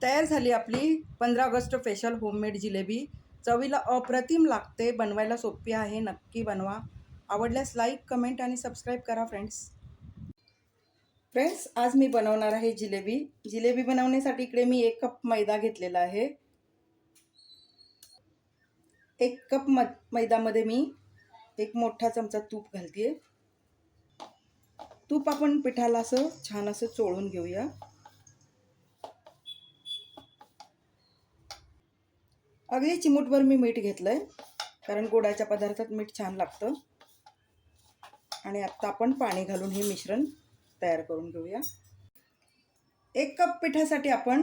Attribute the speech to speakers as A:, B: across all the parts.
A: तयार झाली आपली 15 ऑगस्ट स्पेशल होममेड जिलेबी। चवीला अप्रतिम लागते, बनवायला सोपी आहे, नक्की बनवा। आवडल्यास लाईक, कमेंट आणि सबस्क्राईब करा फ्रेंड्स, आज मी बनवणार आहे जिलेबी। जिलेबी बनवण्यासाठी इकडे मी 1 कप मैदा घेतलेला आहे। 1 कप मैद्यामध्ये मी 1 मोठा चमचा तूप घालते। तूप आपण पिठाला असं छान असं चोळून घेऊया। अगदी चिमूटभर मी मीठ घेतलंय, कारण गोडाच्या पदार्थात मीठ छान लागतं। आणि आता आपण पाणी घालून हे मिश्रण तयार करून घेऊया। 1 कप पिठासाठी आपण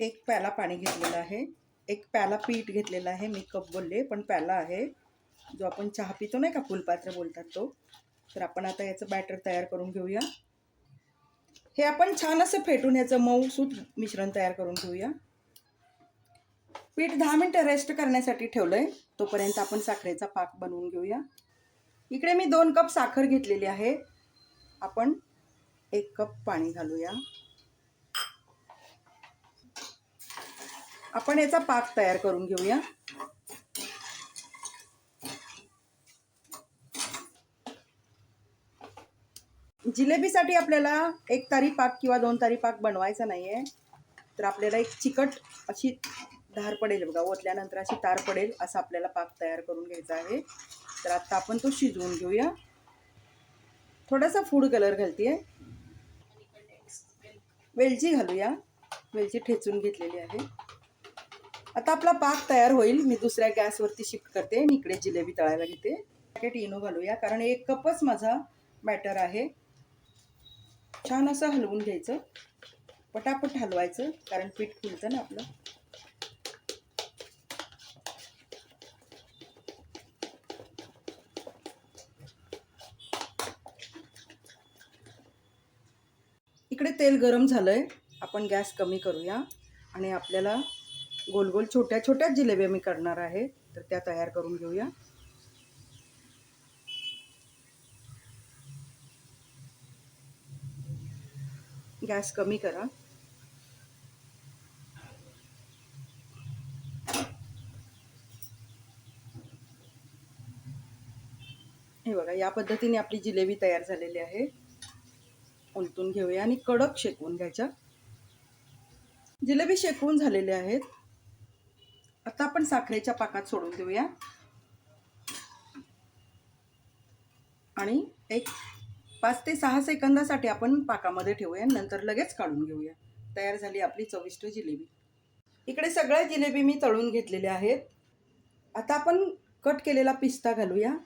A: 1 प्याला पाणी घेतलेलं आहे। 1 प्याला पीठ घेतलेलं आहे। मी कप बोलले पण प्याला आहे, जो आपण चहा पितो नाही का, फुलपात्र बोलतात तो। तर आपण आता याचं बॅटर तयार करून घेऊया। हे आपण छान असं फेटून याचं मऊसूत मिश्रण तयार करून घेऊया। पीठ 10 मिनिटं रेस्ट करण्यासाठी ठेवलंय, तोपर्यंत आपण साखरेचा पाक बनवून घेऊया। इकडे मी 2 कप साखर घेतलेली आहे। आपण 1 कप पाणी घालूया। आपण याचा पाक तयार करून घेऊया। जिलेबीसाठी आपल्याला 1 तारी पाक किंवा 2 तारी पाक बनवायचा नाहीये, तर आपल्याला एक चिकट अशी धार पडेल बघा, ओतल्यानंतर अशी तार पडेल असा आपल्याला पाक तयार करून घ्यायचा आहे। तर आता आपण तो शिजवून घेऊया। थोडासा फूड कलर घालते, वेलची घालूया। वेलची ठेचून घेतलेली आहे। आता आपला पाक तयार होईल। मी दुसऱ्या गॅसवरती शिफ्ट करते आणि इकडे जिलेबी तळायला घेते। पॅकेट इनो घालूया, कारण 1 कपच माझा बॅटर आहे। छान असं हलवून घ्यायचं, पटापट हलवायचं, कारण पीठ फुलतं ना आपलं। इकडे तेल गरम झालंय, आपण गॅस कमी करूया आणि आपल्याला गोल गोल छोट्या छोट्या जिलेब्या मी करणार आहे, तर त्या तयार करून घेऊया। गॅस कमी करा। हे बघा, या पद्धतीने आपली जिलेबी तयार झालेली आहे। उलटून घेऊया आणि कडक शेकवून घ्यायच्या। जिलेबी शेकवून झालेले आहेत। आता आपण साखरेच्या पाकात सोडून देऊया आणि एक 5 ते 6 सेकंदासाठी आपण पाकामध्ये ठेवूया, नंतर लगेच काढून घेऊया। तयार झाली आपली चविष्ट जिलेबी। इकडे सगळ्या जिलेबी मी तळून घेतलेल्या आहेत। आता आपण कट केलेला पिस्ता घालूया,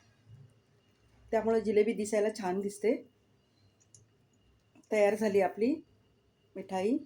A: त्यामुळे जिलेबी दिसायला छान दिसते। तयार झाली आपली मिठाई।